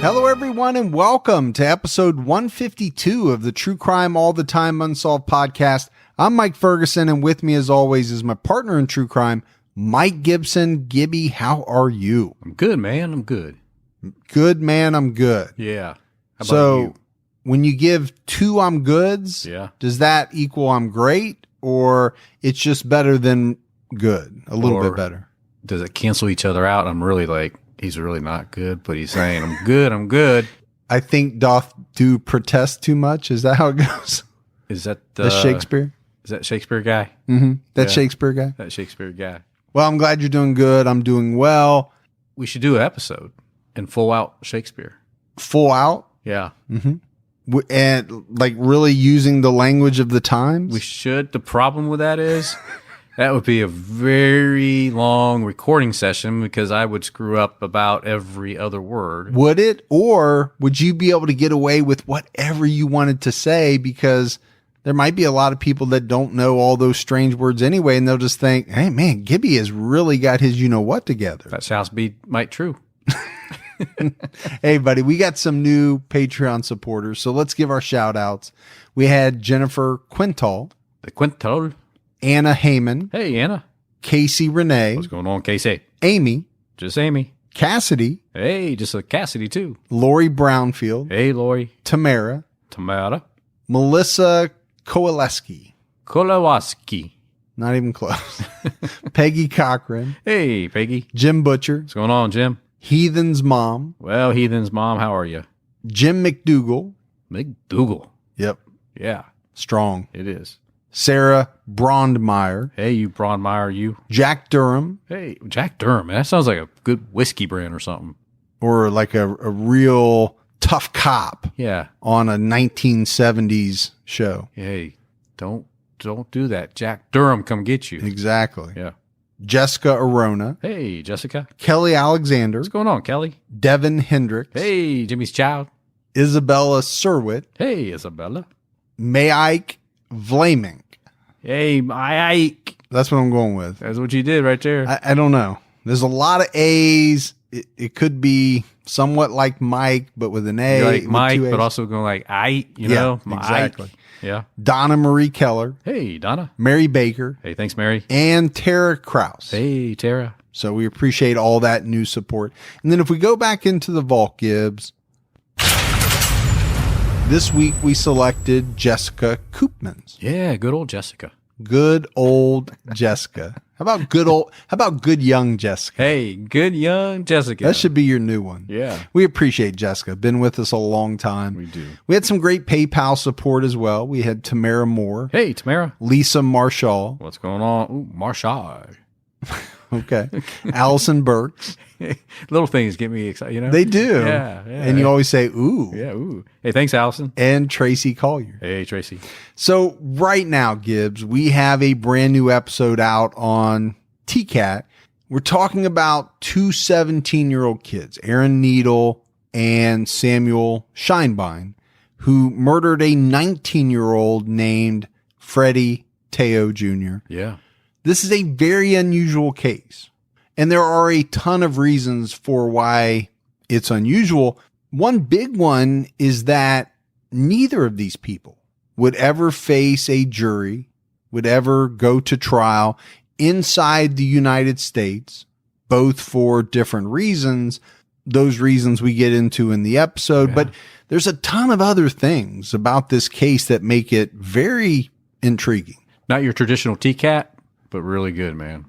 Hello, everyone, and welcome to episode 152 of the True Crime All the Time Unsolved podcast. I'm Mike Ferguson, and with me, as always, is my partner in true crime, Mike Gibson. Gibby, how are you? I'm good, man. I'm good. Good, man. I'm good. Yeah. How about you? When you give two I'm goods, Yeah. does that equal I'm great, or it's just better than good? A little bit better. Does it cancel each other out? I'm really like, he's really not good, but he's saying, I'm good. I'm good. I think doth do protest too much. Is that how it goes? Is that The Shakespeare? Is that Shakespeare guy? Mm-hmm. That Yeah. Shakespeare guy? That Shakespeare guy. Well, I'm glad you're doing good. I'm doing well. We should do an episode in full out Shakespeare. Full out. Yeah. And like really using the language of the times. We should. The problem with that is that would be a very long recording session because I would screw up about every other word. Would it? Or would you be able to get away with whatever you wanted to say? Because there might be a lot of people that don't know all those strange words anyway, and they'll just think, hey, man, Gibby has really got his you-know-what together. That sounds might true. Hey, buddy, we got some new Patreon supporters, so let's give our shout-outs. We had Jennifer Quintal, The Quintal. Anna Heyman, Hey, Anna. Casey Renee, What's going on, Casey? Amy, Just Amy. Cassidy, Hey, just a Cassidy, too. Lori Brownfield, Hey, Lori. Tamara, Tamara. Melissa Kowaleski. Kolowaski. Not even close. Peggy Cochran, Hey, Peggy. Jim Butcher, What's going on, Jim? Heathen's Mom, Well, Heathen's mom, how are you? Jim McDougal. McDougal. Yep. Yeah, Strong. it is. Sarah Brondmeyer, Hey, you Braunmeyer, you. Jack Durham, Hey, Jack Durham. Man, that sounds like a good whiskey brand or something. or like a real tough cop Yeah. on a 1970s show. Hey, don't do that. Jack Durham, come get you. Exactly. Yeah. Jessica Arona, Hey, Jessica. Kelly Alexander, What's going on, Kelly? Devin Hendricks, Hey, Jimmy's child. Isabella Serwitt, Hey, Isabella. Mayike Vlaming. Hey, Ike. That's what I'm going with. That's what you did right there. I don't know. There's a lot of A's. It could be somewhat like Mike, but with an A. You're like with Mike, two A's. but also going like Ike, you Yeah, know? My exactly. Ike. Yeah. Donna Marie Keller, Hey, Donna. Mary Baker, Hey, thanks, Mary. and Tara Krause. Hey, Tara. So we appreciate all that new support. And then if we go back into the vault, Gibbs, this week we selected Jessica Koopmans. Yeah, good old Jessica. Good old Jessica. How about good young Jessica? Hey, good young Jessica. That should be your new one. Yeah. We appreciate Jessica. Been with us a long time. We do. We had some great PayPal support as well. We had Tamara Moore, Hey, Tamara. Lisa Marshall, What's going on? Ooh, Marshall. okay, Allison Burks. Little things get me excited, you know? They do. Yeah. And you always say, ooh. Yeah, ooh. Hey, thanks, Allison. And Tracy Collier. Hey, Tracy. So right now, Gibbs, we have a brand new episode out on TCAT. We're talking about two 17-year-old kids, Aaron Needle and Samuel Scheinbein, who murdered a 19-year-old named Freddie Teo Jr. Yeah. This is a very unusual case, and there are a ton of reasons for why it's unusual. One big one is that neither of these people would ever face a jury, would ever go to trial inside the United States, both for different reasons. Those reasons we get into in the episode, but there's a ton of other things about this case that make it very intriguing. Not your traditional TCAT, but really good, man.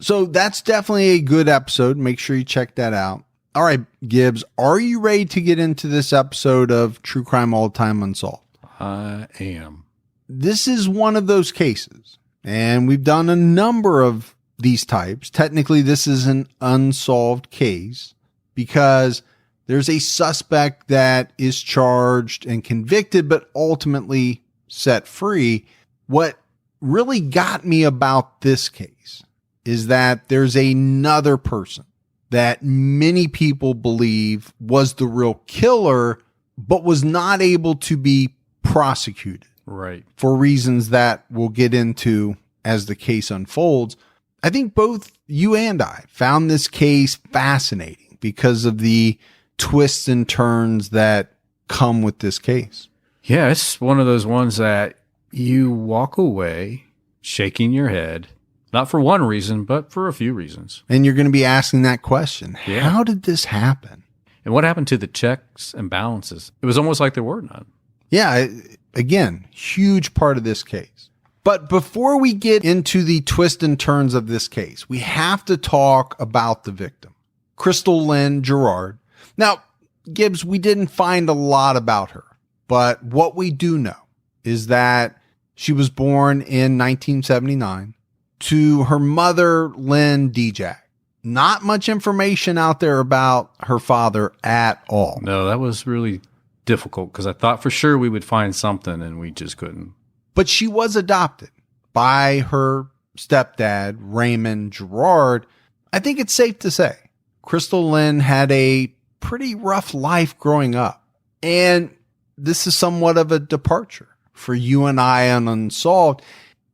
So that's definitely a good episode. Make sure you check that out. All right, Gibbs, are you ready to get into this episode of True Crime All the Time Unsolved? I am. This is one of those cases, and we've done a number of these types. Technically, this is an unsolved case because there's a suspect that is charged and convicted, but ultimately set free. What really got me about this case is that there's another person that many people believe was the real killer, but was not able to be prosecuted. Right. For reasons that we'll get into as the case unfolds. I think both you and I found this case fascinating because of the twists and turns that come with this case. Yeah, it's one of those ones that you walk away shaking your head, not for one reason, but for a few reasons. And you're going to be asking that question. Yeah. How did this happen? And what happened to the checks and balances? It was almost like there were none. Yeah, again, huge part of this case. But before we get into the twists and turns of this case, we have to talk about the victim, Crystallyn Girard. Now, Gibbs, we didn't find a lot about her, but what we do know is that she was born in 1979 to her mother, Lynn Dejac. Not much information out there about her father at all. No, that was really difficult because I thought for sure we would find something and we just couldn't. But she was adopted by her stepdad, Raymond Girard. I think it's safe to say Crystallyn had a pretty rough life growing up. And this is somewhat of a departure for you and I on Unsolved.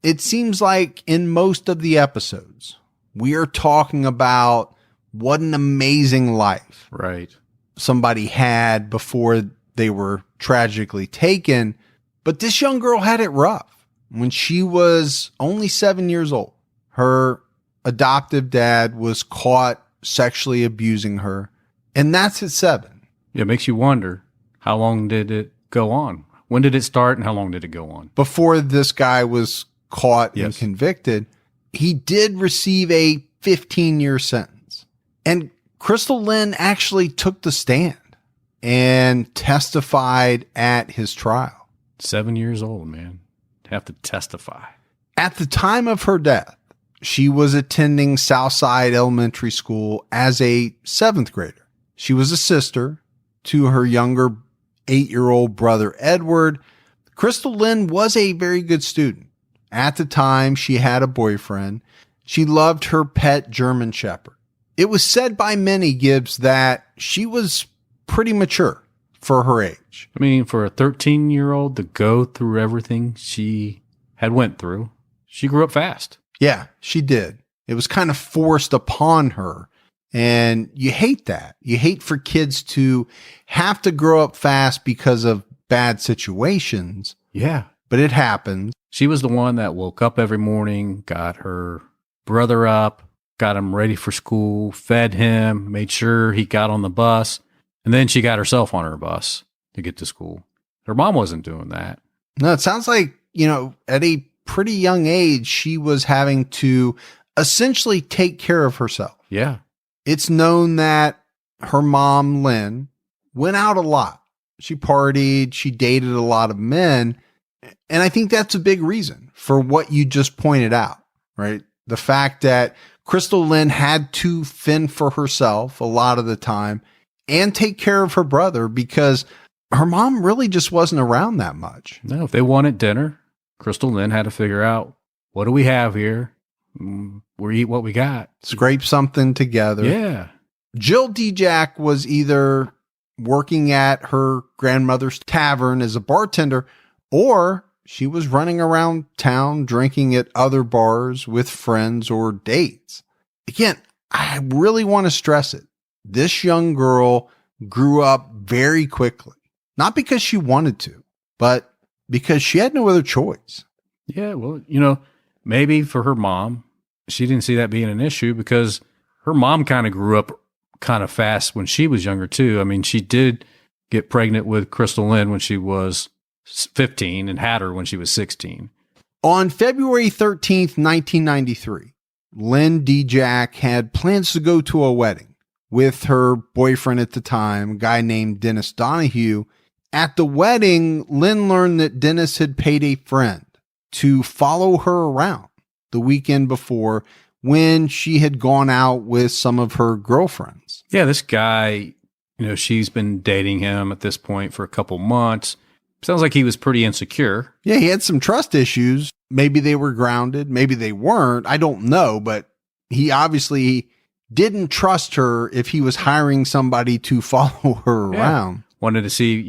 It seems like in most of the episodes, we are talking about what an amazing life Right. somebody had before they were tragically taken. But this young girl had it rough. When she was only 7 years old, her adoptive dad was caught sexually abusing her. And that's at 7. Yeah, it makes you wonder, how long did it go on? When did it start and how long did it go on? Before this guy was caught and Yes. convicted, he did receive a 15-year sentence. And Crystallyn actually took the stand and testified at his trial. 7 years old, man. Have to testify. At the time of her death, she was attending Southside Elementary School as a 7th grader. She was a sister to her younger 8-year-old brother, Edward. Crystallyn was a very good student. At the time, she had a boyfriend. She loved her pet German Shepherd. It was said by many, Gibbs, that she was pretty mature for her age. I mean, for a 13-year-old to go through everything she had went through, she grew up fast. Yeah, she did. It was kind of forced upon her. And you hate that. You hate for kids to have to grow up fast because of bad situations. Yeah. But it happens. She was the one that woke up every morning, got her brother up, got him ready for school, fed him, made sure he got on the bus. And then she got herself on her bus to get to school. Her mom wasn't doing that. No, it sounds like, at a pretty young age, she was having to essentially take care of herself. Yeah. It's known that her mom, Lynn, went out a lot. She partied, she dated a lot of men. And I think that's a big reason for what you just pointed out, right? The fact that Crystallyn had to fend for herself a lot of the time and take care of her brother because her mom really just wasn't around that much. No, if they wanted dinner, Crystallyn had to figure out, what do we have here? We eat what we got. Scrape something together. Yeah. Jill Dejac was either working at her grandmother's tavern as a bartender, or she was running around town drinking at other bars with friends or dates. Again, I really want to stress it. This young girl grew up very quickly, not because she wanted to, but because she had no other choice. Yeah, well, maybe for her mom, she didn't see that being an issue because her mom kind of grew up kind of fast when she was younger too. I mean, she did get pregnant with Crystallyn when she was 15 and had her when she was 16. On February 13th, 1993, Lynn Dejac had plans to go to a wedding with her boyfriend at the time, a guy named Dennis Donahue. At the wedding, Lynn learned that Dennis had paid a friend to follow her around the weekend before when she had gone out with some of her girlfriends. Yeah, this guy, she's been dating him at this point for a couple months. Sounds like he was pretty insecure. Yeah, he had some trust issues. Maybe they were grounded. Maybe they weren't. I don't know, but he obviously didn't trust her if he was hiring somebody to follow her around. Wanted to see,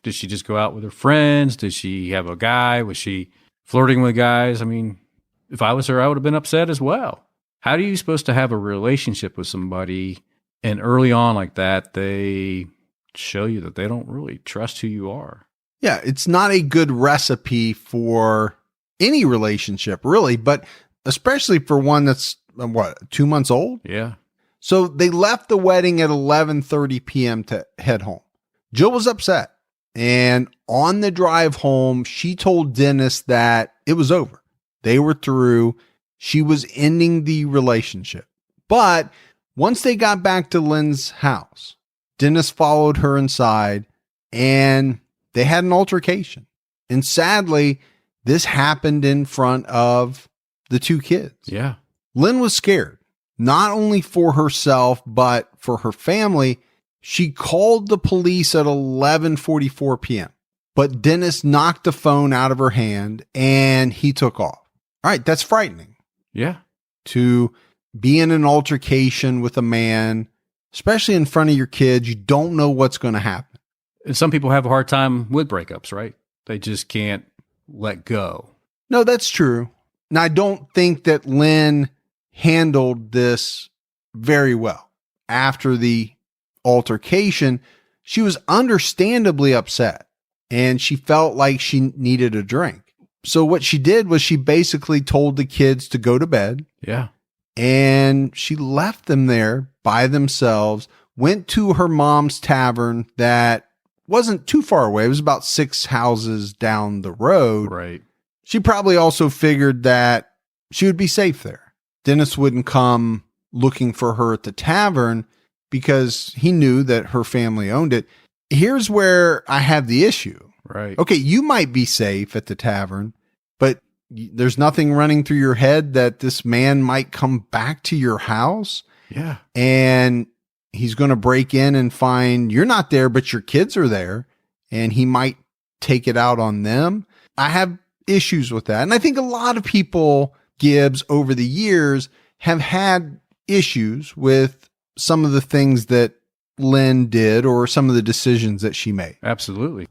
did she just go out with her friends? Did she have a guy? Was she flirting with guys? I mean, if I was her, I would have been upset as well. How are you supposed to have a relationship with somebody And early on like that, they show you that they don't really trust who you are. Yeah, it's not a good recipe for any relationship, really, but especially for one that's, 2 months old? Yeah. So they left the wedding at 11:30 p.m. to head home. Jill was upset. And on the drive home, she told Dennis that it was over. They were through. She was ending the relationship. But once they got back to Lynn's house, Dennis followed her inside and they had an altercation. And sadly, this happened in front of the two kids. Yeah. Lynn was scared, not only for herself, but for her family. She called the police at 11:44 p.m., but Dennis knocked the phone out of her hand and he took off. All right, that's frightening. Yeah. To be in an altercation with a man, especially in front of your kids, you don't know what's going to happen. And some people have a hard time with breakups, right? They just can't let go. No, that's true. Now, I don't think that Lynn handled this very well. After the altercation, she was understandably upset and she felt like she needed a drink. So what she did was she basically told the kids to go to bed. Yeah. And she left them there by themselves, went to her mom's tavern that wasn't too far away. It was about 6 houses down the road. Right. She probably also figured that she would be safe there. Dennis wouldn't come looking for her at the tavern because he knew that her family owned it. Here's where I have the issue. Right. Okay, you might be safe at the tavern, but there's nothing running through your head that this man might come back to your house. Yeah. And he's going to break in and find you're not there, but your kids are there, and he might take it out on them. I have issues with that. And I think a lot of people, Gibbs, over the years have had issues with some of the things that Lynn did or some of the decisions that she made. Absolutely.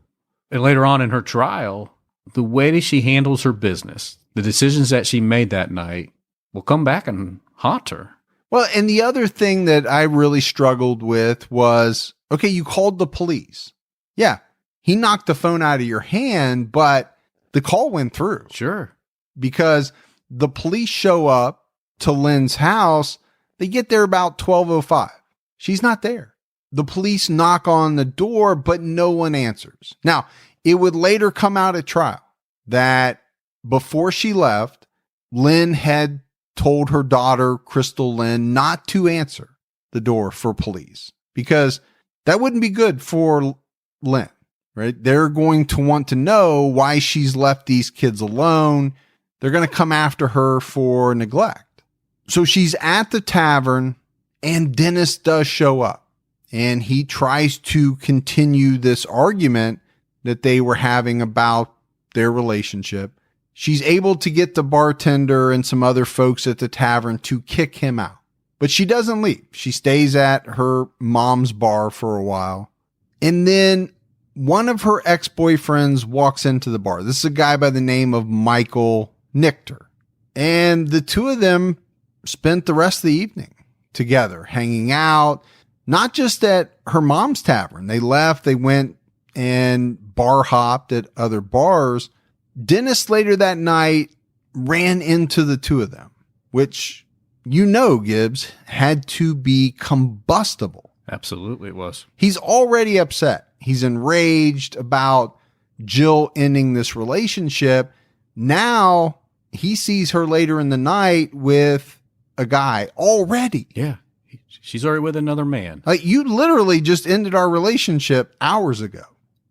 And later on in her trial, the way that she handles her business, the decisions that she made that night will come back and haunt her. Well, and the other thing that I really struggled with was, okay, you called the police. Yeah, he knocked the phone out of your hand, but the call went through. Sure. Because the police show up to Lynn's house. They get there about 12:05. She's not there. The police knock on the door, but no one answers. Now, it would later come out at trial that before she left, Lynn had told her daughter, Crystallyn, not to answer the door for police because that wouldn't be good for Lynn, right? They're going to want to know why she's left these kids alone. They're going to come after her for neglect. So she's at the tavern and Dennis does show up. And he tries to continue this argument that they were having about their relationship. She's able to get the bartender and some other folks at the tavern to kick him out. But she doesn't leave. She stays at her mom's bar for a while. And then one of her ex-boyfriends walks into the bar. This is a guy by the name of Michael Nichter. And the two of them spent the rest of the evening together, hanging out. Not just at her mom's tavern. They left, they went and bar hopped at other bars. Dennis later that night ran into the two of them, which, Gibbs, had to be combustible. Absolutely it was. He's already upset. He's enraged about Jill ending this relationship. Now he sees her later in the night with a guy already. Yeah. She's already with another man. Like, you literally just ended our relationship hours ago.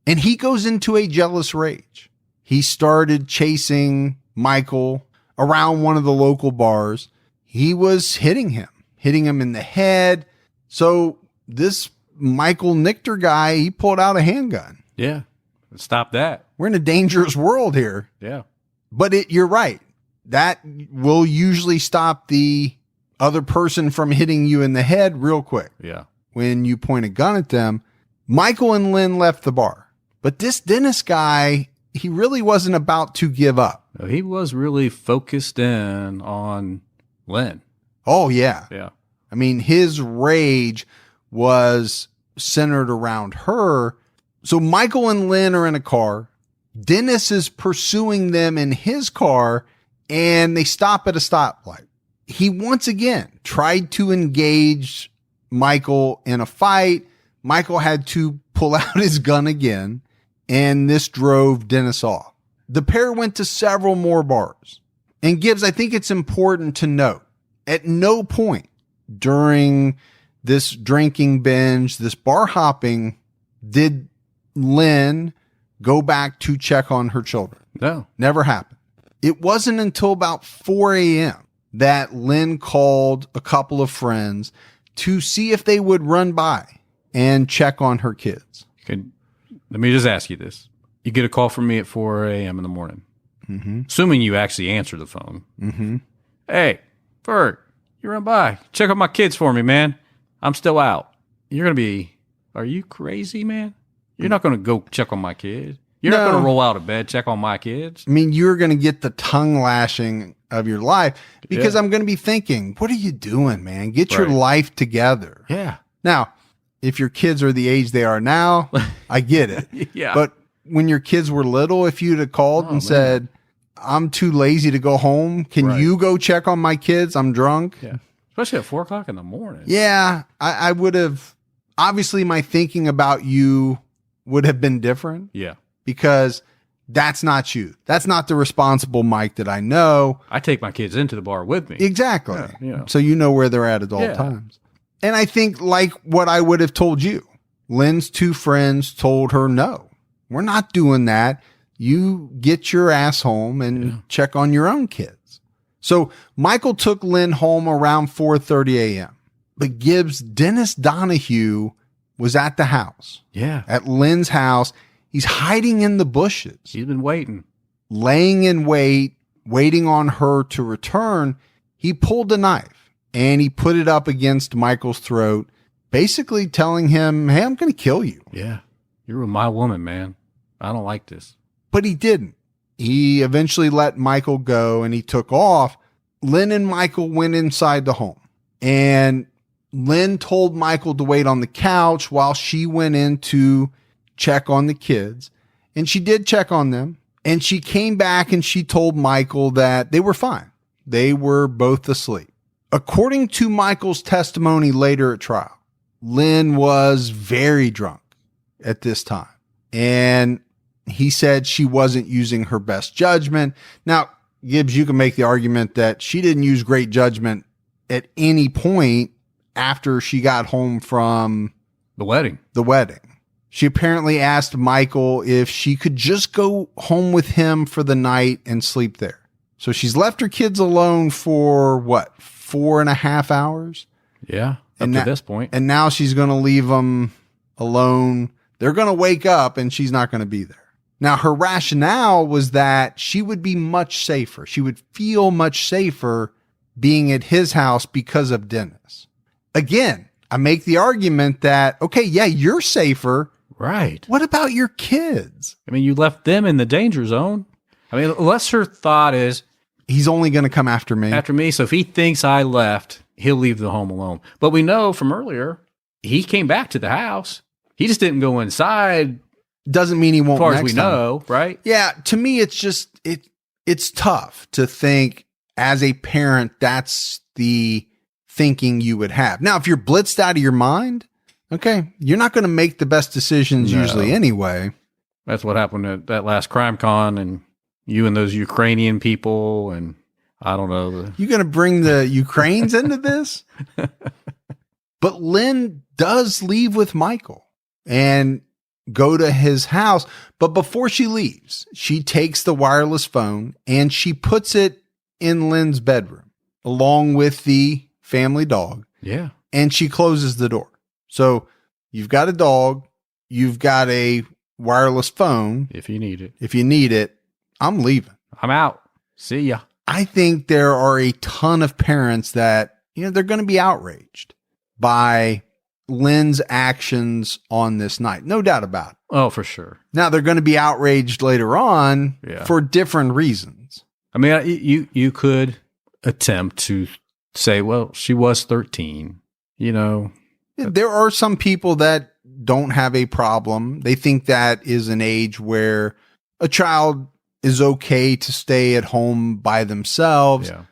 And he goes into a jealous rage. He started chasing Michael around one of the local bars. He was hitting him in the head. So this Michael Nichter guy, he pulled out a handgun. Yeah. Stop that. We're in a dangerous world here. Yeah. But you're right. That will usually stop the other person from hitting you in the head real quick. Yeah. When you point a gun at them. Michael and Lynn left the bar. But this Dennis guy, he really wasn't about to give up. He was really focused in on Lynn. Oh, yeah. Yeah. I mean, his rage was centered around her. So Michael and Lynn are in a car. Dennis is pursuing them in his car, and they stop at a stoplight. He once again tried to engage Michael in a fight. Michael had to pull out his gun again, and this drove Dennis off. The pair went to several more bars. And Gibbs, I think it's important to note, at no point during this drinking binge, this bar hopping, did Lynn go back to check on her children. No. Never happened. It wasn't until about 4 a.m. that Lynn called a couple of friends to see if they would run by and check on her kids. Let me just ask you this. You get a call from me at 4 a.m. in the morning. Assuming you actually answer the phone. Hey, Bert, you run by. Check on my kids for me, man. I'm still out. You're going to be, are you crazy, man? You're not going to go check on my kids. You're not going to roll out of bed, check on my kids. I mean, you're going to get the tongue lashing of your life because I'm going to be thinking, what are you doing, man? Get your life together. Yeah. Now, if your kids are the age they are now, I get it. Yeah. But when your kids were little, if you'd have called and said, I'm too lazy to go home. Can you go check on my kids? I'm drunk. Yeah. Especially at 4 o'clock in the morning. Yeah. I would have, obviously my thinking about you would have been different. Yeah. Because that's not you. That's not the responsible Mike that I know. I take my kids into the bar with me. Exactly. Yeah. So you know where they're at all times. And I think like what I would have told you, Lynn's two friends told her, no, we're not doing that. You get your ass home and check on your own kids. So Michael took Lynn home around 4:30 a.m. But Gibbs, Dennis Donahue was at the house. Yeah. At Lynn's house. He's hiding in the bushes. He's been waiting. Laying in wait, waiting on her to return. He pulled a knife and he put it up against Michael's throat, basically telling him, hey, I'm going to kill you. Yeah. You're my woman, man. I don't like this. But he didn't. He eventually let Michael go and he took off. Lynn and Michael went inside the home. And Lynn told Michael to wait on the couch while she went in to check on the kids. And she did check on them. And she came back and she told Michael that they were fine. They were both asleep. According to Michael's testimony later at trial, Lynn was very drunk at this time. And he said she wasn't using her best judgment. Now, Gibbs, you can make the argument that she didn't use great judgment at any point after she got home from the wedding. She apparently asked Michael if she could just go home with him for the night and sleep there. So she's left her kids alone for what, 4.5 hours? Yeah, up to this point. And now she's going to leave them alone. They're going to wake up and she's not going to be there. Now, her rationale was that she would be much safer. She would feel much safer being at his house because of Dennis. Again, I make the argument that, okay, yeah, you're safer. Right. What about your kids? I mean, you left them in the danger zone. I mean, unless her thought is, he's only going to come after me. So if he thinks I left, he'll leave the home alone. But we know from earlier, he came back to the house. He just didn't go inside. Doesn't mean he won't. As far as we know, right? Yeah. To me, it's just, it's tough to think as a parent, that's the thinking you would have. Now, if you're blitzed out of your mind, okay, you're not going to make the best decisions usually anyway. That's what happened at that last crime con, and you and those Ukrainian people, and I don't know. You going to bring the Ukrainians into this? But Lynn does leave with Michael and go to his house. But before she leaves, she takes the wireless phone and she puts it in Lynn's bedroom along with the family dog. Yeah. And she closes the door. So you've got a dog, you've got a wireless phone. If you need it, I'm leaving. I'm out. See ya. I think there are a ton of parents that, they're going to be outraged by Lynn's actions on this night. No doubt about it. Oh, for sure. Now they're going to be outraged later on for different reasons. I mean, you could attempt to say, well, she was 13, There are some people that don't have a problem. They think that is an age where a child is okay to stay at home by themselves. Yeah.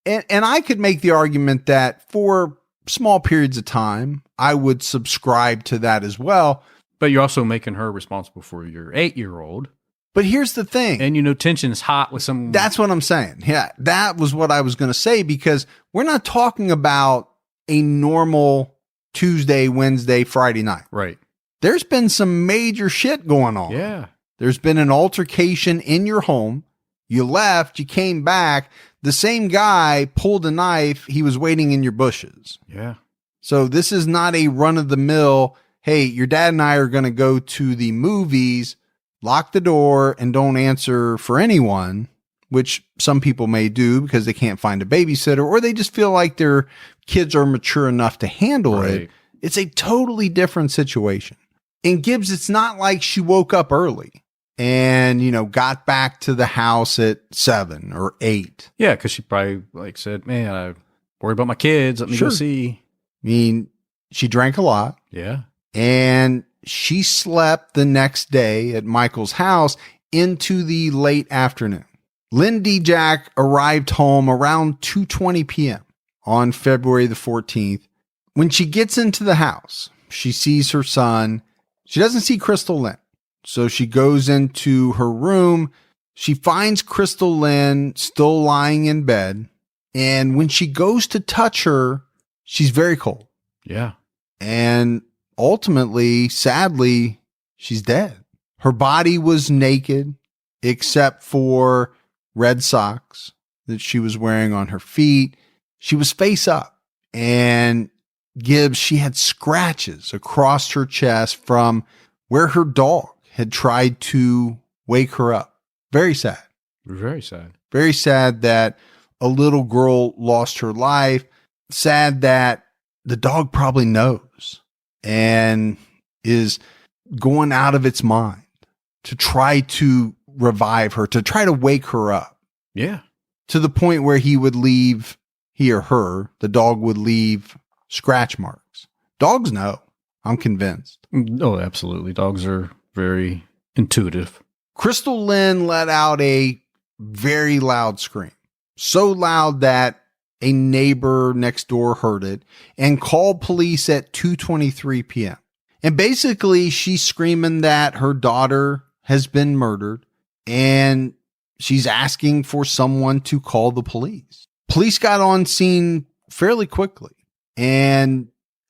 And I could make the argument that for small periods of time, I would subscribe to that as well. But you're also making her responsible for your 8-year-old. But here's the thing. And, tension's hot with some. That's what I'm saying. Yeah, that was what I was going to say, because we're not talking about a normal Tuesday, Wednesday, Friday night. Right. There's been some major shit going on. Yeah. There's been an altercation in your home. You left, you came back. The same guy pulled a knife. He was waiting in your bushes. Yeah. So this is not a run of the mill. Hey, your dad and I are going to go to the movies, lock the door, and don't answer for anyone, which some people may do because they can't find a babysitter, or they just feel like their kids are mature enough to handle it. It's a totally different situation. In Gibbs, it's not like she woke up early and, got back to the house at 7 or 8. Yeah, because she probably said, man, I worry about my kids. Let me go see. I mean, she drank a lot. Yeah. And she slept the next day at Michael's house into the late afternoon. Lynn Dejac arrived home around 2:20 p.m. on February the 14th. When she gets into the house, she sees her son. She doesn't see Crystallyn. So she goes into her room. She finds Crystallyn still lying in bed. And when she goes to touch her, she's very cold. Yeah. And ultimately, sadly, she's dead. Her body was naked except for red socks that she was wearing on her feet. She was face up. And Gibbs, she had scratches across her chest from where her dog had tried to wake her up. Very sad. Very sad. Very sad that a little girl lost her life. Sad that the dog probably knows and is going out of its mind to try to revive her, to try to wake her up. Yeah. To the point where he or her, the dog would leave scratch marks. Dogs know. I'm convinced. Oh, absolutely. Dogs are very intuitive. Crystallyn let out a very loud scream. So loud that a neighbor next door heard it and called police at 2:23 p.m. And basically, she's screaming that her daughter has been murdered and she's asking for someone to call the police. Police got on scene fairly quickly, and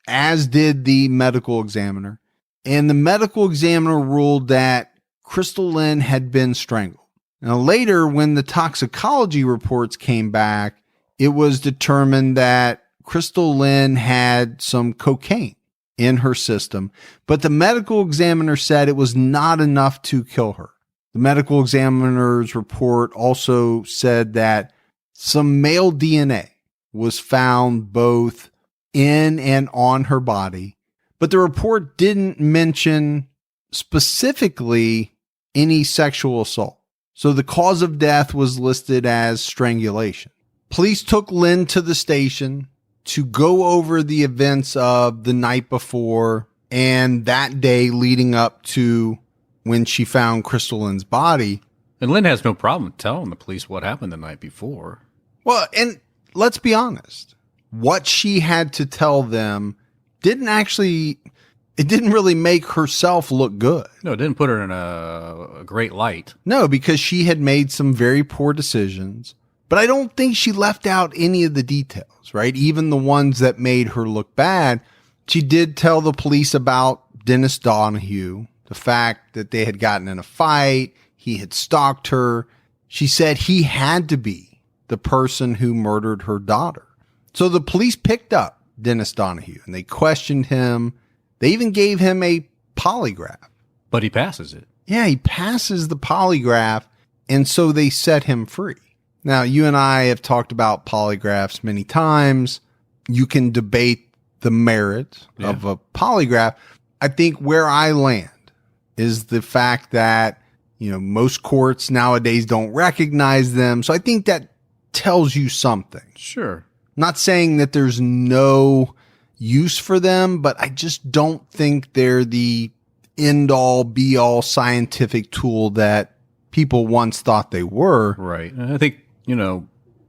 as did the medical examiner. And the medical examiner ruled that Crystallyn had been strangled. Now, later, when the toxicology reports came back, it was determined that Crystallyn had some cocaine in her system, but the medical examiner said it was not enough to kill her. The medical examiner's report also said that some male DNA was found both in and on her body, but the report didn't mention specifically any sexual assault. So the cause of death was listed as strangulation. Police took Lynn to the station to go over the events of the night before and that day leading up to when she found Crystallyn's body. And Lynn has no problem telling the police what happened the night before. Well, and let's be honest. What she had to tell them didn't really make herself look good. No, it didn't put her in a great light. No, because she had made some very poor decisions. But I don't think she left out any of the details, right? Even the ones that made her look bad. She did tell the police about Dennis Donahue, the fact that they had gotten in a fight, he had stalked her. She said he had to be the person who murdered her daughter. So the police picked up Dennis Donahue and they questioned him. They even gave him a polygraph. But he passes it. Yeah, he passes the polygraph, and so they set him free. Now, you and I have talked about polygraphs many times. You can debate the merit of a polygraph. I think where I land is the fact that, most courts nowadays don't recognize them. So I think that tells you something. Sure. Not saying that there's no, use for them, but I just don't think they're the end all be all scientific tool that people once thought they were. Right. And I think,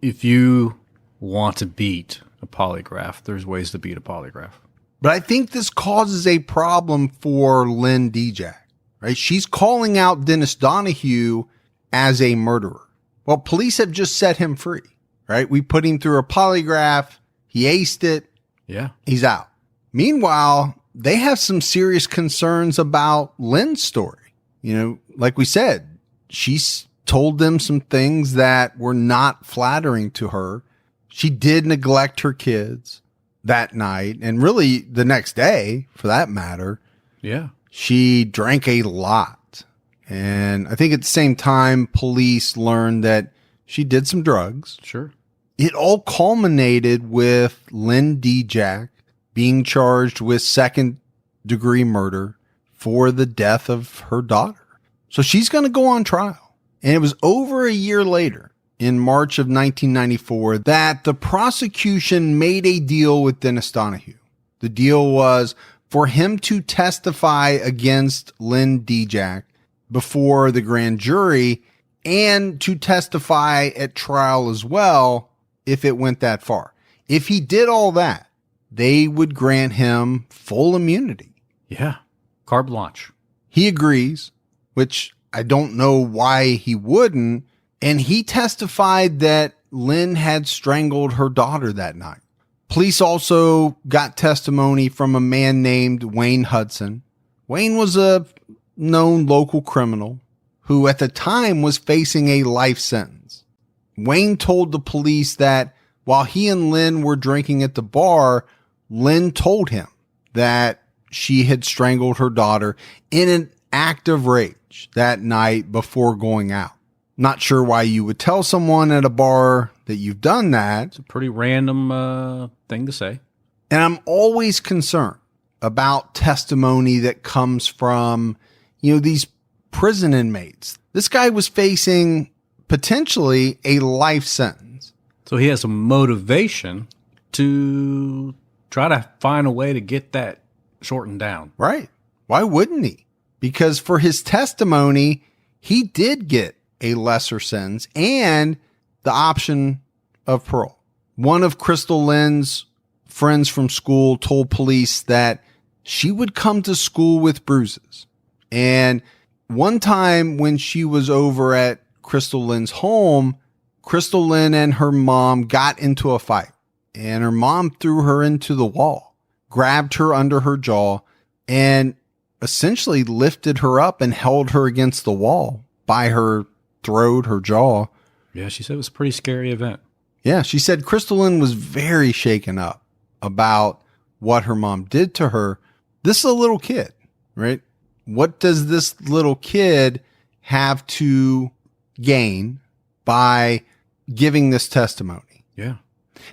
if you want to beat a polygraph, there's ways to beat a polygraph. But I think this causes a problem for Lynn Dejac, right? She's calling out Dennis Donahue as a murderer. Well, police have just set him free, right? We put him through a polygraph. He aced it. Yeah. He's out. Meanwhile, they have some serious concerns about Lynn's story. Like we said, she's told them some things that were not flattering to her. She did neglect her kids that night, and really the next day, for that matter. Yeah. She drank a lot. And I think at the same time, police learned that she did some drugs. Sure. It all culminated with Lynn Dejac being charged with second-degree murder for the death of her daughter. So she's going to go on trial. And it was over a year later, in March of 1994, that the prosecution made a deal with Dennis Donahue. The deal was for him to testify against Lynn Dejac before the grand jury and to testify at trial as well if it went that far. If he did all that, they would grant him full immunity. Yeah. Carte blanche. He agrees, which I don't know why he wouldn't. And he testified that Lynn had strangled her daughter that night. Police also got testimony from a man named Wayne Hudson. Wayne was a known local criminal who at the time was facing a life sentence. Wayne told the police that while he and Lynn were drinking at the bar, Lynn told him that she had strangled her daughter in an act of rage that night before going out. Not sure why you would tell someone at a bar that you've done that. It's a pretty random thing to say. And I'm always concerned about testimony that comes from, these prison inmates. This guy was facing potentially a life sentence. So he has a motivation to try to find a way to get that shortened down. Right. Why wouldn't he? Because for his testimony, he did get a lesser sentence and the option of parole. One of Crystallyn's friends from school told police that she would come to school with bruises. And one time when she was over at Crystallyn's home, Crystallyn and her mom got into a fight, and her mom threw her into the wall, grabbed her under her jaw, and essentially lifted her up and held her against the wall by her throat, her jaw. Yeah, she said it was a pretty scary event. Yeah, she said Crystallyn was very shaken up about what her mom did to her. This is a little kid, right? What does this little kid have to gain by giving this testimony? Yeah.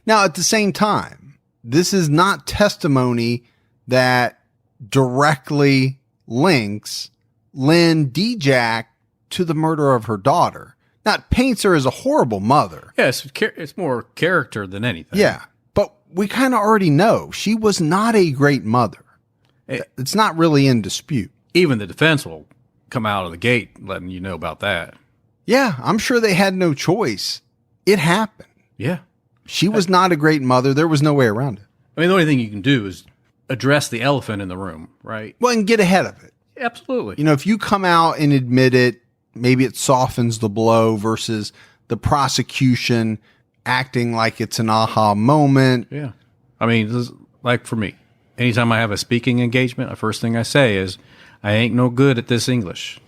Now, at the same time, this is not testimony that directly links Lynn Dejac to the murder of her daughter. Now, it paints her as a horrible mother. Yeah, it's more character than anything. Yeah, but we kind of already know she was not a great mother. It's not really in dispute. Even the defense will come out of the gate letting you know about that. Yeah, I'm sure they had no choice. It happened. Yeah. She was not a great mother. There was no way around it. I mean, the only thing you can do is address the elephant in the room, right? Well, and get ahead of it. Absolutely. If you come out and admit it, maybe it softens the blow versus the prosecution acting like it's an aha moment. Yeah. I mean, this is like for me, anytime I have a speaking engagement, the first thing I say is, I ain't no good at this English.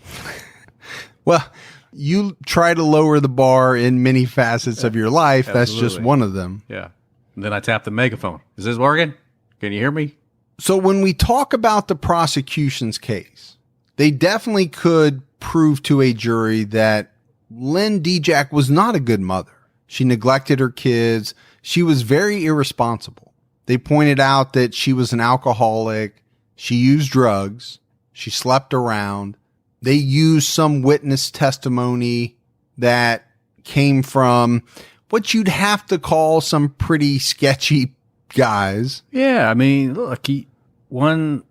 Well, you try to lower the bar in many facets of your life. Absolutely. That's just one of them. Yeah. And then I tap the megaphone. Is this working? Can you hear me? So when we talk about the prosecution's case, they definitely could prove to a jury that Lynn Dejac was not a good mother. She neglected her kids. She was very irresponsible. They pointed out that she was an alcoholic. She used drugs. She slept around. They used some witness testimony that came from what you'd have to call some pretty sketchy guys. Yeah, I mean, look, one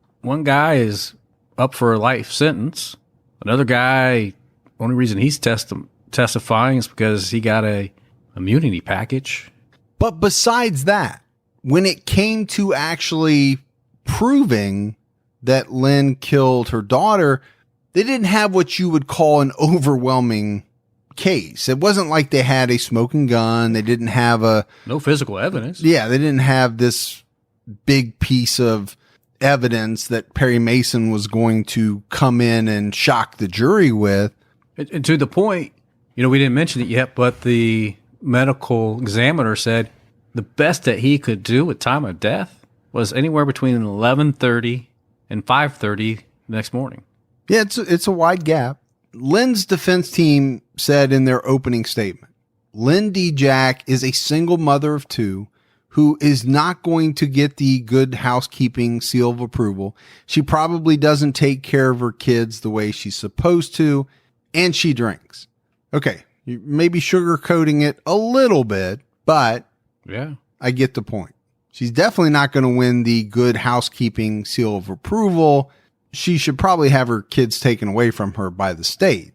guy is up for a life sentence. Another guy, only reason he's testifying is because he got a immunity package. But besides that, when it came to actually proving that Lynn killed her daughter, they didn't have what you would call an overwhelming case. It wasn't like they had a smoking gun. They didn't have no physical evidence. Yeah, they didn't have this big piece of evidence that Perry Mason was going to come in and shock the jury with. And to the point, we didn't mention it yet, but the medical examiner said the best that he could do with time of death was anywhere between 11:30 and 5:30 the next morning. Yeah, it's a wide gap. Lynn's defense team said in their opening statement, Lynn Dejac is a single mother of two who is not going to get the good housekeeping seal of approval. She probably doesn't take care of her kids the way she's supposed to, and she drinks. Okay, you may be sugarcoating it a little bit, but yeah, I get the point. She's definitely not going to win the good housekeeping seal of approval. She should probably have her kids taken away from her by the state.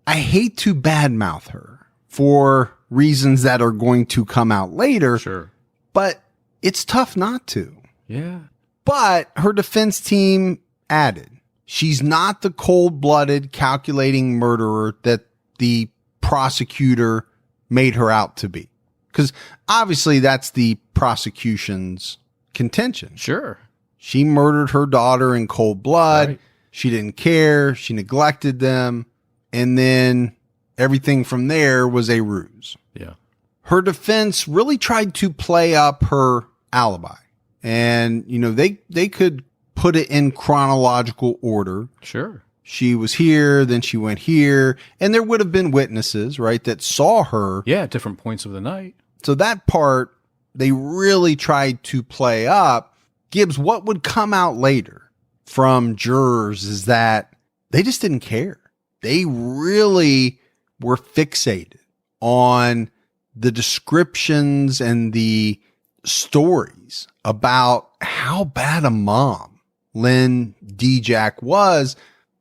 I hate to badmouth her for reasons that are going to come out later. Sure. But it's tough not to. Yeah. But her defense team added, she's not the cold-blooded, calculating murderer that the prosecutor made her out to be. Because obviously that's the prosecution's contention. Sure. She murdered her daughter in cold blood. Right. She didn't care. She neglected them. And then everything from there was a ruse. Yeah. Her defense really tried to play up her alibi. And, they could put it in chronological order. Sure. She was here, then she went here. And there would have been witnesses, right, that saw her. Yeah, at different points of the night. So that part, they really tried to play up. Gibbs, what would come out later from jurors is that they just didn't care. They really were fixated on the descriptions and the stories about how bad a mom Lynn Dejac was,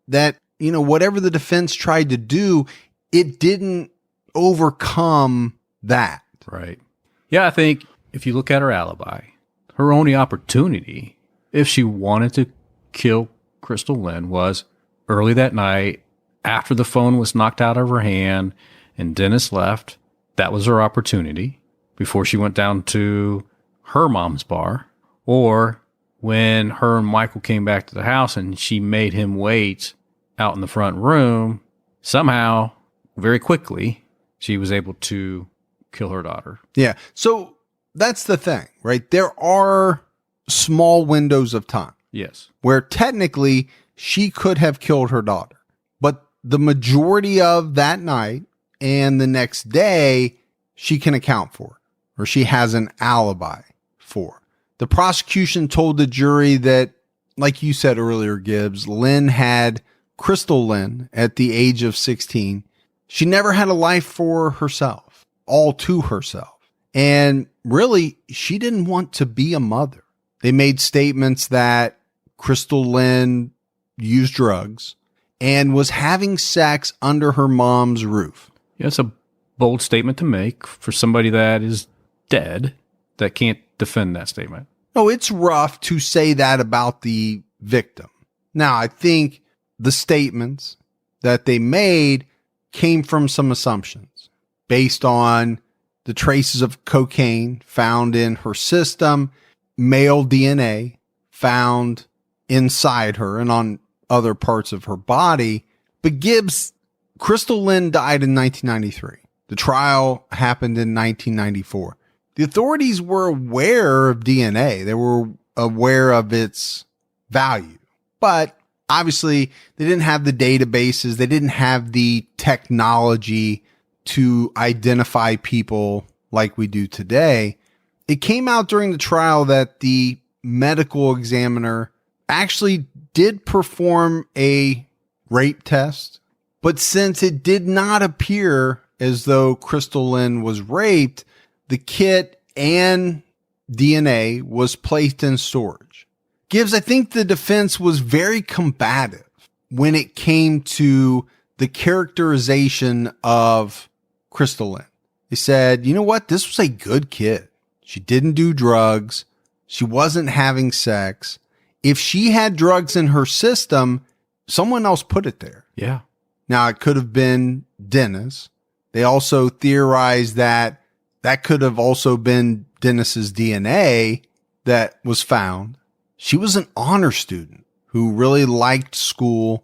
that, whatever the defense tried to do, it didn't overcome that. Right. Yeah, I think if you look at her alibi, her only opportunity, if she wanted to kill Crystallyn, was early that night after the phone was knocked out of her hand and Dennis left. That was her opportunity before she went down to her mom's bar, or when her and Michael came back to the house and she made him wait out in the front room. Somehow, very quickly, she was able to kill her daughter. Yeah. So that's the thing, right? There are small windows of time. Yes. Where technically she could have killed her daughter. But the majority of that night and the next day, she can account for it, or she has an alibi for. The prosecution told the jury that, like you said earlier, Gibbs, Lynn had Crystallyn at the age of 16. She never had a life for herself, all to herself. And really, she didn't want to be a mother. They made statements that Crystallyn used drugs and was having sex under her mom's roof. Yeah, it's a bold statement to make for somebody that is dead, that can't defend that statement. No, it's rough to say that about the victim. Now, I think the statements that they made came from some assumptions based on the traces of cocaine found in her system, male DNA found inside her and on other parts of her body. But Gibbs, Crystallyn died in 1993. The trial happened in 1994. The authorities were aware of DNA. They were aware of its value. But obviously, they didn't have the databases. They didn't have the technology to identify people like we do today. It came out during the trial that the medical examiner actually did perform a rape test. But since it did not appear as though Crystallyn was raped, the kit and DNA was placed in storage. Gibbs, I think the defense was very combative when it came to the characterization of Crystallyn. They said, you know what? This was a good kid. She didn't do drugs. She wasn't having sex. If she had drugs in her system, someone else put it there. Yeah. Now, it could have been Dennis. They also theorized that that could have also been Dennis's DNA that was found. She was an honor student who really liked school.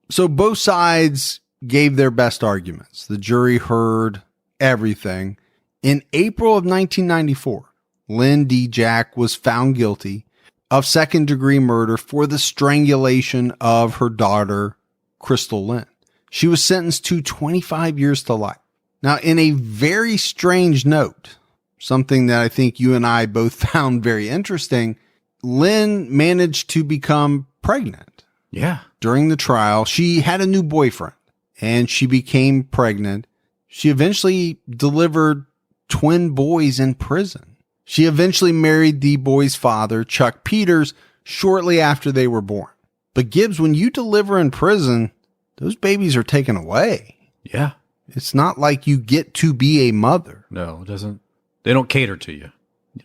So both sides gave their best arguments. The jury heard everything. In April of 1994, Lynn Dejac was found guilty of second-degree murder for the strangulation of her daughter, Crystallyn. She was sentenced to 25 years to life. Now, in a very strange note, something that I think you and I both found very interesting, Lynn managed to become pregnant. Yeah. During the trial, she had a new boyfriend and she became pregnant. She eventually delivered twin boys in prison. She eventually married the boys' father, Chuck Peters, shortly after they were born. But Gibbs, when you deliver in prison, those babies are taken away. Yeah. It's not like you get to be a mother. No, it doesn't. They don't cater to you.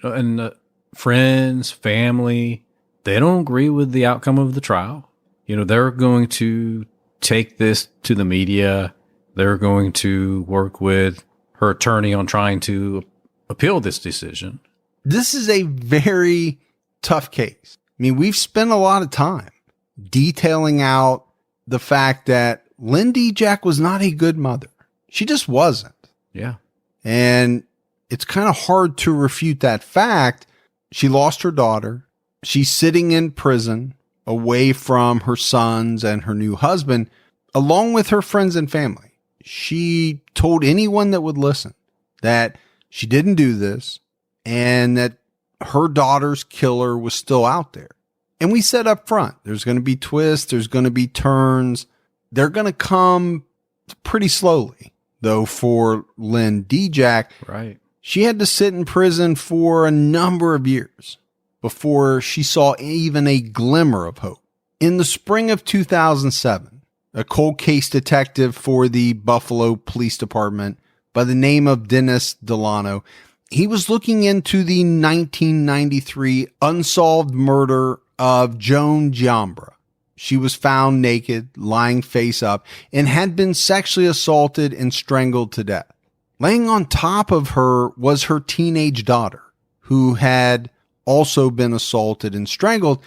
And friends, family, they don't agree with the outcome of the trial. They're going to take this to the media. They're going to work with her attorney on trying to appeal this decision. This is a very tough case. I mean, we've spent a lot of time detailing out the fact that Lynn Dejac was not a good mother. She just wasn't. Yeah. And it's kind of hard to refute that fact. She lost her daughter. She's sitting in prison away from her sons and her new husband, along with her friends and family. She told anyone that would listen that she didn't do this and that her daughter's killer was still out there. And we said up front, there's going to be twists, there's going to be turns. They're going to come pretty slowly, though, for Lynn Dejac. Right. She had to sit in prison for a number of years before she saw even a glimmer of hope. In the spring of 2007, a cold case detective for the Buffalo Police Department by the name of Dennis Donahue, he was looking into the 1993 unsolved murder of Joan Giambra. She was found naked, lying face up, and had been sexually assaulted and strangled to death. Laying on top of her was her teenage daughter, who had also been assaulted and strangled,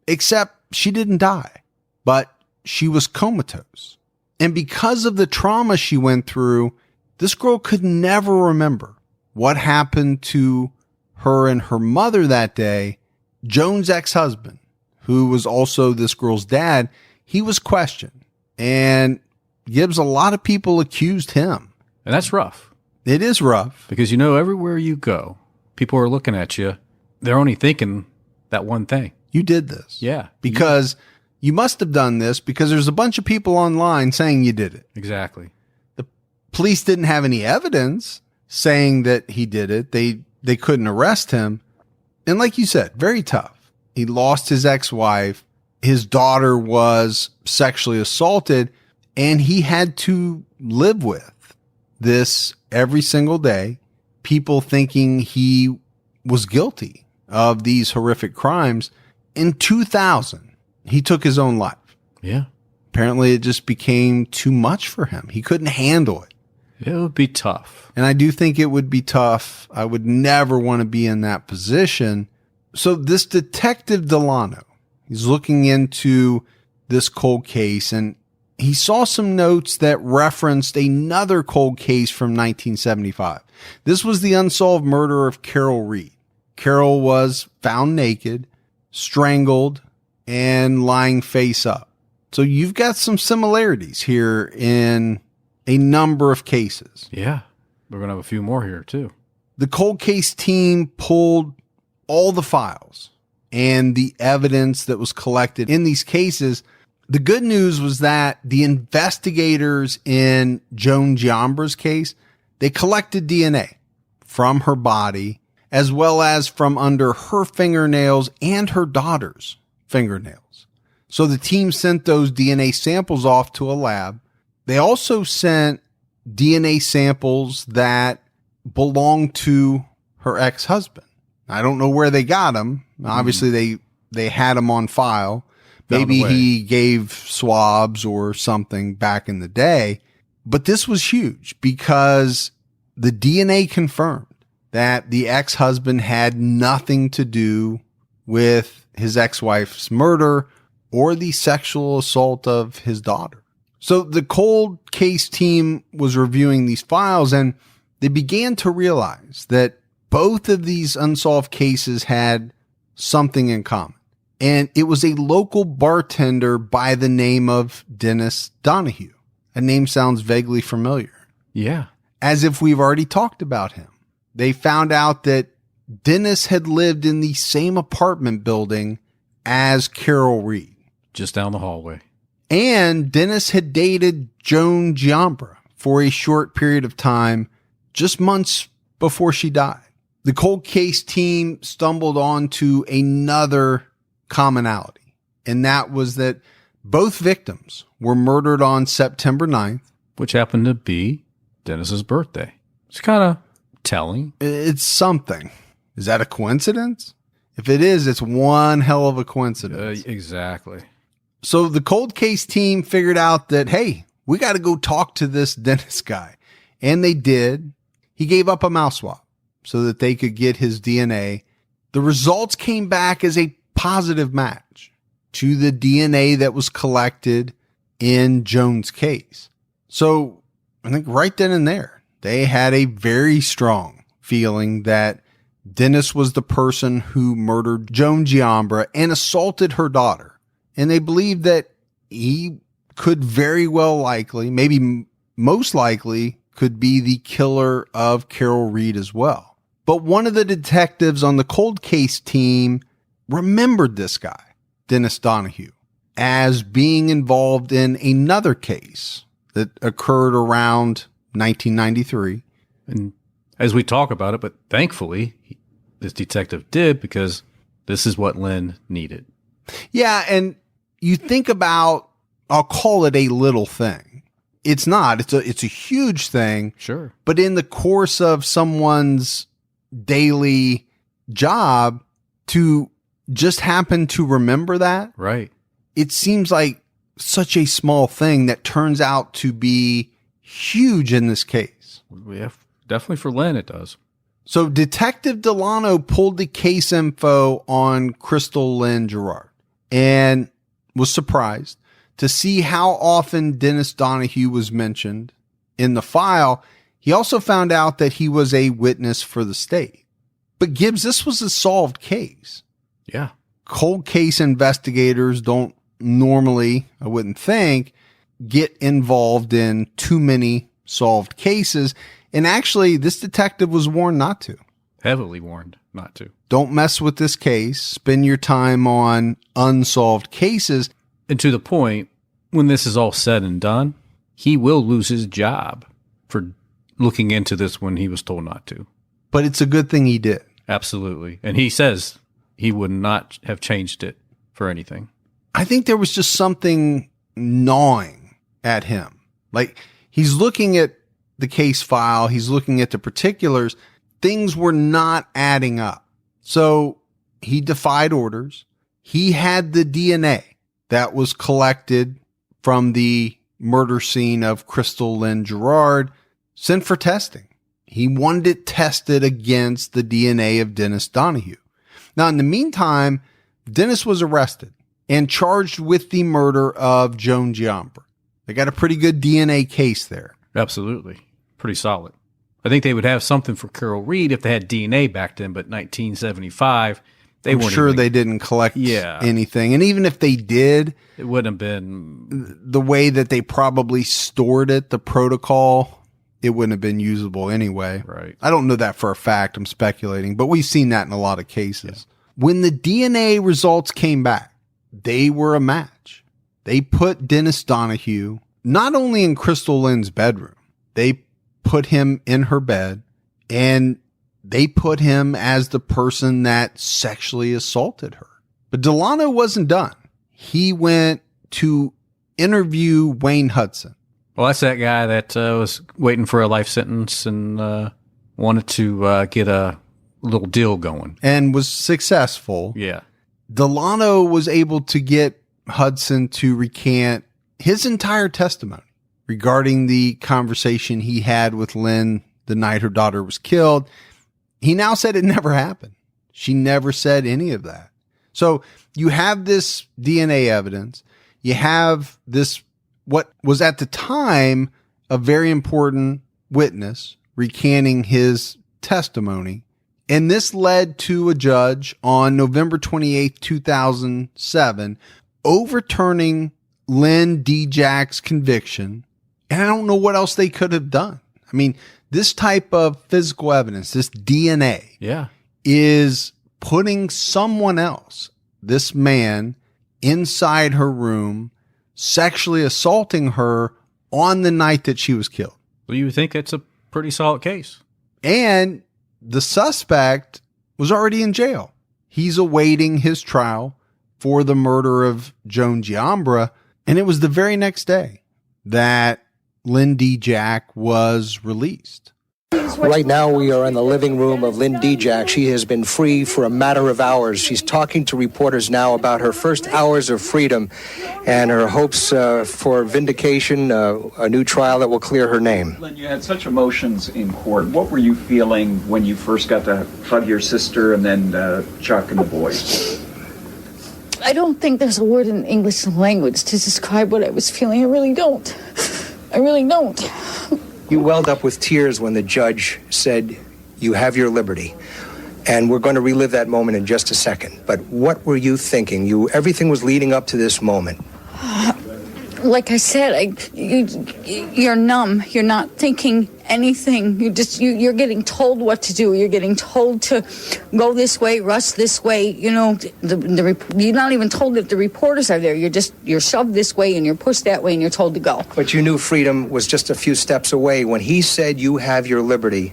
except she didn't die, but she was comatose. And because of the trauma she went through, this girl could never remember what happened to her and her mother that day. Joan's ex-husband, who was also this girl's dad, he was questioned. And Gibbs, a lot of people accused him. And that's rough. It is rough. Because everywhere you go, people are looking at you. They're only thinking that one thing. You did this. Yeah. Because you must have done this because there's a bunch of people online saying you did it. Exactly. The police didn't have any evidence saying that he did it. They couldn't arrest him. And like you said, very tough. He lost his ex-wife. His daughter was sexually assaulted, and he had to live with this every single day. People thinking he was guilty of these horrific crimes. In 2000, he took his own life. Yeah. Apparently, it just became too much for him. He couldn't handle it. It would be tough. And I do think it would be tough. I would never want to be in that position. So this detective Delano, he's looking into this cold case, and he saw some notes that referenced another cold case from 1975. This was the unsolved murder of Carol Reed. Carol was found naked, strangled, and lying face up. So you've got some similarities here in a number of cases. Yeah. We're going to have a few more here too. The cold case team pulled all the files and the evidence that was collected in these cases. The good news was that the investigators in Joan Giambra's case, they collected DNA from her body as well as from under her fingernails and her daughter's fingernails. So the team sent those DNA samples off to a lab. They also sent DNA samples that belonged to her ex-husband. I don't know where they got them. Obviously, they had them on file. Maybe he gave swabs or something back in the day. But this was huge because the DNA confirmed that the ex-husband had nothing to do with his ex-wife's murder or the sexual assault of his daughter. So the cold case team was reviewing these files, and they began to realize that both of these unsolved cases had something in common. And it was a local bartender by the name of Dennis Donahue. A name sounds vaguely familiar. Yeah. As if we've already talked about him. They found out that Dennis had lived in the same apartment building as Carol Reed. Just down the hallway. And Dennis had dated Joan Giambra for a short period of time, just months before she died. The cold case team stumbled onto another commonality, and that was that both victims were murdered on September 9th. Which happened to be Dennis's birthday. It's kind of telling. It's something. Is that a coincidence? If it is, it's one hell of a coincidence. Exactly. So the cold case team figured out that, hey, we got to go talk to this Dennis guy. And they did. He gave up a mouse swab so that they could get his DNA. The results came back as a positive match to the DNA that was collected in Joan's case. So I think right then and there, they had a very strong feeling that Dennis was the person who murdered Joan Giambra and assaulted her daughter. And they believed that he could very well likely, maybe most likely, could be the killer of Carol Reed as well. But one of the detectives on the cold case team remembered this guy, Dennis Donahue, as being involved in another case that occurred around 1993. And as we talk about it, but thankfully, this detective did, because this is what Lynn needed. Yeah, and you think about, I'll call it a little thing. It's not. It's a huge thing. Sure. But in the course of someone's daily job, to just happen to remember that, right? It seems like such a small thing that turns out to be huge in this case. Yeah, definitely for Lynn, it does. So Detective Delano pulled the case info on Crystallyn Girard and was surprised to see how often Dennis Donahue was mentioned in the file. He also found out that he was a witness for the state. But Gibbs, this was a solved case. Yeah. Cold case investigators don't normally, I wouldn't think, get involved in too many solved cases. And actually, this detective was warned not to. Heavily warned not to. Don't mess with this case. Spend your time on unsolved cases. And to the point, when this is all said and done, he will lose his job for looking into this when he was told not to. But it's a good thing he did. Absolutely. And he says he would not have changed it for anything. I think there was just something gnawing at him. Like, he's looking at the case file, he's looking at the particulars. Things were not adding up. So he defied orders. He had the DNA that was collected from the murder scene of Crystallyn Girard sent for testing. He wanted it tested against the DNA of Dennis Donahue. Now, in the meantime, Dennis was arrested and charged with the murder of Joan Giambra. They got a pretty good DNA case there. Absolutely. Pretty solid. I think they would have something for Carol Reed if they had DNA back then, but 1975, they weren't sure they didn't collect anything. And even if they did, it wouldn't have been the way that they probably stored it, the protocol, it wouldn't have been usable anyway. Right. I don't know that for a fact. I'm speculating, but we've seen that in a lot of cases. Yeah. When the DNA results came back, they were a match. They put Dennis Donahue not only in Crystallyn's bedroom, they put him in her bed, and they put him as the person that sexually assaulted her. But Delano wasn't done. He went to interview Wayne Hudson. Well, that's that guy that was waiting for a life sentence and wanted to get a little deal going. And was successful. Yeah. Delano was able to get Hudson to recant his entire testimony regarding the conversation he had with Lynn the night her daughter was killed. He now said it never happened. She never said any of that. So you have this DNA evidence. You have this, what was at the time a very important witness recanting his testimony. And this led to a judge on November 28th, 2007, overturning Lynn Dejac's conviction. And I don't know what else they could have done. I mean, this type of physical evidence, this DNA, is putting someone else, this man, inside her room, sexually assaulting her on the night that she was killed. Well, you would think it's a pretty solid case. And the suspect was already in jail. He's awaiting his trial for the murder of Joan Giambra. And it was the very next day that Lynn Dejac was released. Right now, we are in the living room of Lynn Dejac. She has been free for a matter of hours. She's talking to reporters now about her first hours of freedom and her hopes for vindication, a new trial that will clear her name. Lynn, you had such emotions in court. What were you feeling when you first got to hug your sister and then Chuck and the boys? I don't think there's a word in the English language to describe what I was feeling. I really don't. I really don't. You welled up with tears when the judge said, "You have your liberty." And we're going to relive that moment in just a second. But what were you thinking? Everything was leading up to this moment. Like I said, you're numb. You're not thinking anything. You're getting told what to do. You're getting told to go this way, rush this way. You know, you're not even told that the reporters are there. You're shoved this way and you're pushed that way and you're told to go. But you knew freedom was just a few steps away. When he said, "You have your liberty,"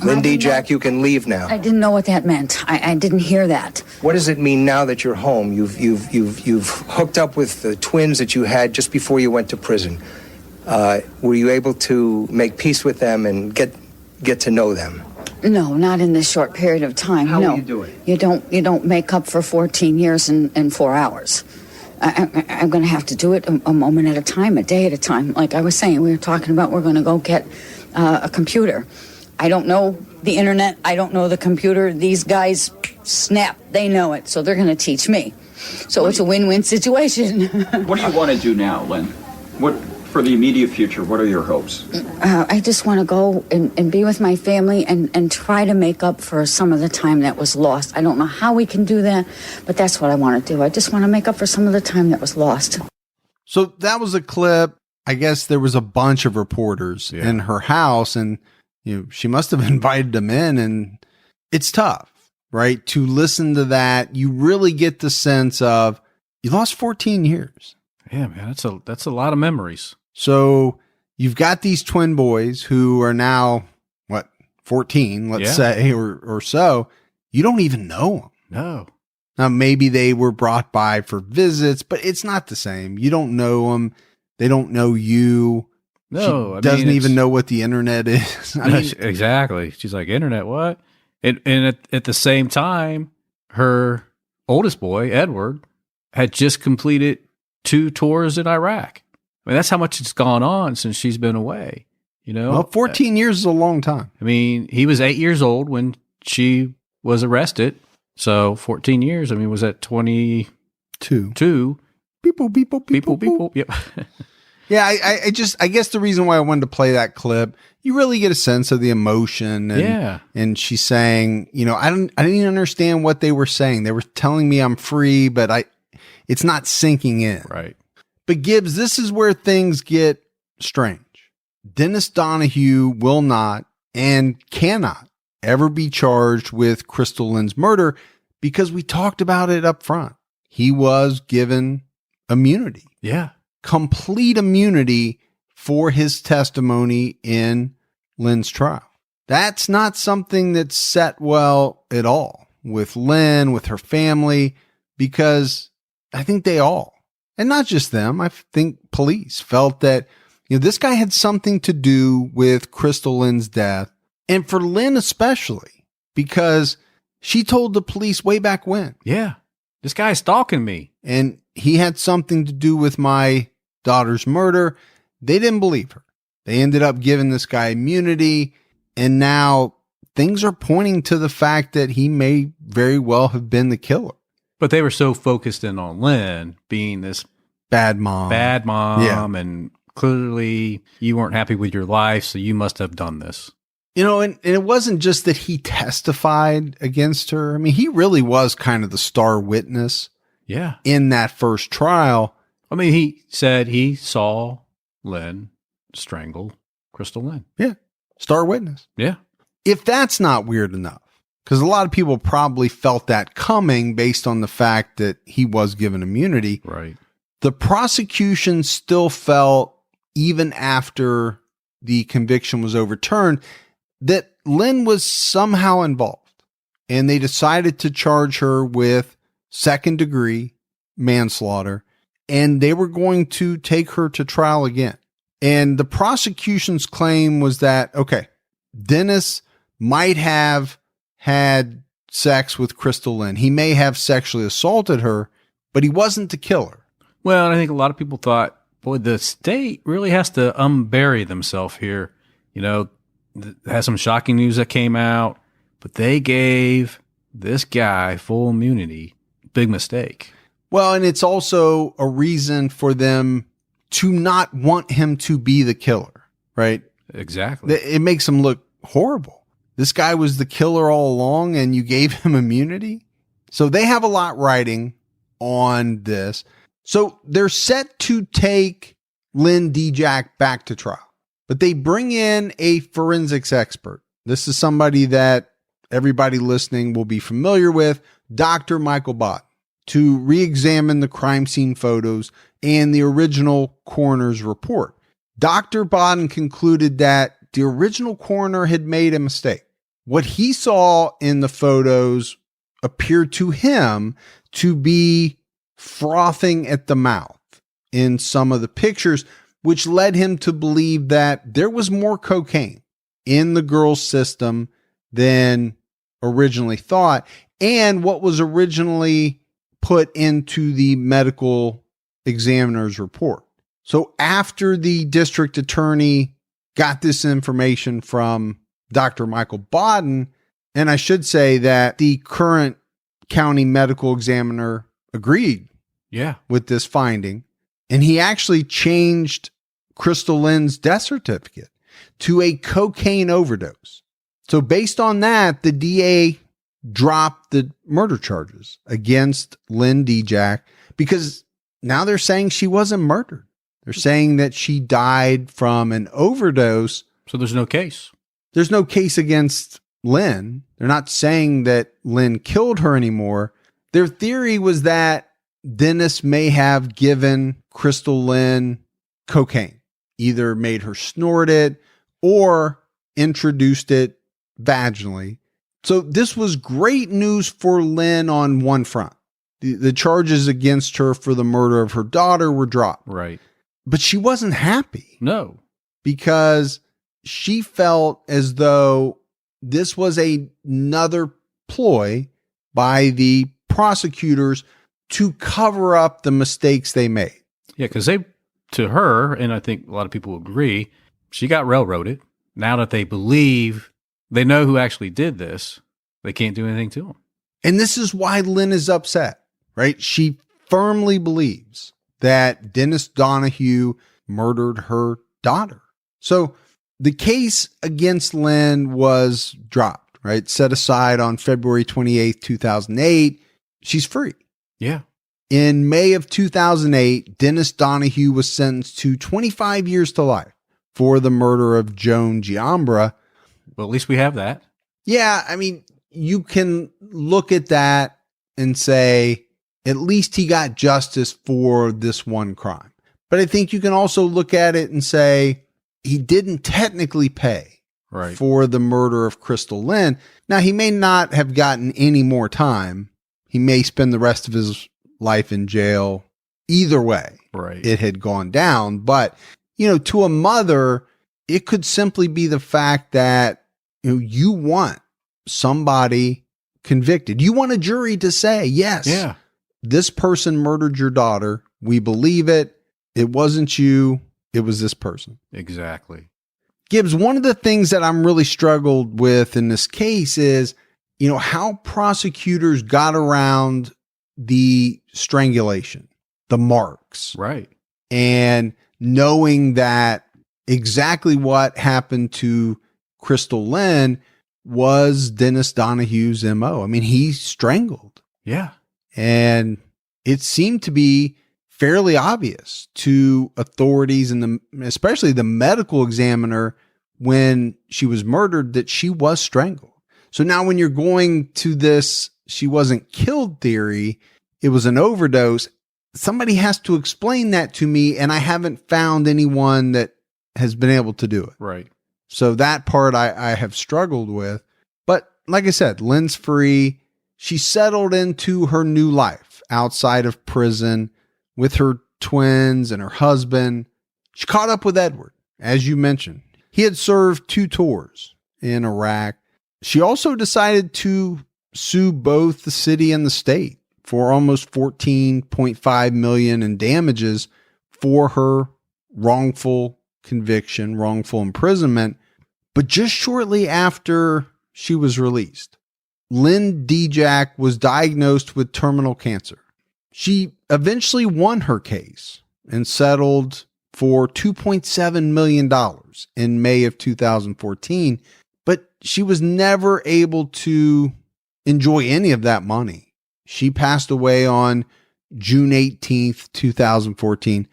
Lynn Dejac, you can leave now. I didn't know what that meant. I didn't hear that. What does it mean now that you're home? You've hooked up with the twins that you had just before you went to prison. Were you able to make peace with them and get to know them? No, not in this short period of time. How no. will you do it? You don't make up for 14 years in 4 hours. I'm going to have to do it a moment at a time, a day at a time. Like I was saying, we were talking about we're going to go get a computer. I don't know the internet. I don't know the computer. These guys, snap, they know it. So they're going to teach me. So it's a win-win situation. What do you want to do now, Lynn? For the immediate future, what are your hopes? I just want to go and be with my family and try to make up for some of the time that was lost. I don't know how we can do that, but that's what I want to do. I just want to make up for some of the time that was lost. So that was a clip. I guess there was a bunch of reporters in her house, and she must have invited them in, and it's tough, right? To listen to that, you really get the sense of you lost 14 years. Yeah, man, that's a lot of memories. So you've got these twin boys who are now, 14, let's say, or so. You don't even know them. No. Now, maybe they were brought by for visits, but it's not the same. You don't know them. They don't know you. No, she doesn't even know what the internet is. Exactly. She's like, internet, what? And at the same time, her oldest boy, Edward, had just completed 2 tours in Iraq. I mean, that's how much it's gone on since she's been away. Well, 14 years is a long time. I mean, he was 8 years old when she was arrested. So 14 years. I mean, was that 22? People. Yep. Yeah, I guess the reason why I wanted to play that clip, you really get a sense of the emotion. And, and she's saying, I didn't understand what they were saying. They were telling me I'm free, but it's not sinking in. Right. But Gibbs, this is where things get strange. Dennis Donahue will not and cannot ever be charged with Crystallyn's murder because we talked about it up front. He was given immunity. Yeah. Complete immunity for his testimony in Lynn's trial. That's not something that's set well at all with Lynn, with her family, because I think they all, and not just them, I think police felt that, this guy had something to do with Crystallyn's death. And for Lynn especially, because she told the police way back when. Yeah. This guy's stalking me. And he had something to do with my daughter's murder. They didn't believe her. They ended up giving this guy immunity. And now things are pointing to the fact that he may very well have been the killer. But they were so focused in on Lynn being this bad mom. Yeah. And clearly you weren't happy with your life, so you must have done this. And it wasn't just that he testified against her. I mean, he really was kind of the star witness. Yeah. In that first trial. I mean, he said he saw Lynn strangle Crystallyn. Yeah. Star witness. Yeah. If that's not weird enough, because a lot of people probably felt that coming based on the fact that he was given immunity. Right. The prosecution still felt, even after the conviction was overturned, that Lynn was somehow involved. And they decided to charge her with second-degree manslaughter. And they were going to take her to trial again. And the prosecution's claim was that, okay, Dennis might have had sex with Crystallyn. He may have sexually assaulted her, but he wasn't the killer. Well, and I think a lot of people thought, boy, the state really has to unbury themselves here. Has some shocking news that came out, but they gave this guy full immunity. Big mistake. Well, and it's also a reason for them to not want him to be the killer, right? Exactly. It makes him look horrible. This guy was the killer all along and you gave him immunity. So they have a lot riding on this. So they're set to take Lynn Dejac back to trial, but they bring in a forensics expert. This is somebody that everybody listening will be familiar with, Dr. Michael Bott, to re-examine the crime scene photos and the original coroner's report. Dr. Bodden concluded that the original coroner had made a mistake. What he saw in the photos appeared to him to be frothing at the mouth in some of the pictures, which led him to believe that there was more cocaine in the girl's system than originally thought, and what was originally put into the medical examiner's report. So after the district attorney got this information from Dr. Michael Bodden, and I should say that the current county medical examiner agreed with this finding, and he actually changed Crystallyn's death certificate to a cocaine overdose. So based on that, the DA dropped the murder charges against Lynn Dejac because now they're saying she wasn't murdered. They're saying that she died from an overdose. So there's no case. There's no case against Lynn. They're not saying that Lynn killed her anymore. Their theory was that Dennis may have given Crystallyn cocaine, either made her snort it or introduced it vaginally. So this was great news for Lynn on one front. The charges against her for the murder of her daughter were dropped. Right. But she wasn't happy. No. Because she felt as though this was another ploy by the prosecutors to cover up the mistakes they made. Yeah, because to her, and I think a lot of people agree, she got railroaded. Now that they believe, they know who actually did this, they can't do anything to them. And this is why Lynn is upset, right? She firmly believes that Dennis Donahue murdered her daughter. So the case against Lynn was dropped, right? Set aside on February 28th, 2008. She's free. Yeah. In May of 2008, Dennis Donahue was sentenced to 25 years to life for the murder of Joan Giambra. Well, at least we have that. Yeah, I mean, you can look at that and say, at least he got justice for this one crime. But I think you can also look at it and say, he didn't technically pay Right. for the murder of Crystallyn. Now, he may not have gotten any more time. He may spend the rest of his life in jail. Either way, Right. it had gone down. But, to a mother, it could simply be the fact that, you want somebody convicted. You want a jury to say, yes, Yeah. this person murdered your daughter. We believe it. It wasn't you. It was this person. Exactly. Gibbs, one of the things that I'm really struggled with in this case is, how prosecutors got around the strangulation, the marks, Right. and knowing that exactly what happened to Crystallyn was Dennis Donahue's MO. I mean, he strangled, Yeah. and it seemed to be fairly obvious to authorities and especially the medical examiner when she was murdered that she was strangled. So now when you're going to this, she wasn't killed theory, it was an overdose. Somebody has to explain that to me, and I haven't found anyone that has been able to do it. Right. So that part I have struggled with. But like I said, Lynn's free. She settled into her new life outside of prison with her twins and her husband. She caught up with Edward, as you mentioned. He had served 2 tours in Iraq. She also decided to sue both the city and the state for almost $14.5 million in damages for her wrongful conviction, wrongful imprisonment. But just shortly after she was released, Lynn Dejac was diagnosed with terminal cancer. She eventually won her case and settled for $2.7 million in May of 2014, but she was never able to enjoy any of that money. She passed away on June 18th, 2014.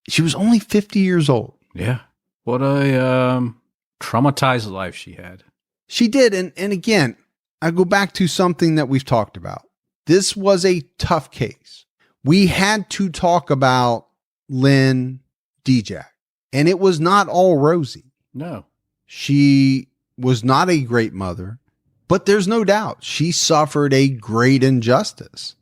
She was only 50 years old. Yeah. What a traumatized life she had. She did. And again, I go back to something that we've talked about. This was a tough case. We had to talk about Lynn Dejac, and it was not all rosy. No. She was not a great mother, but there's no doubt she suffered a great injustice.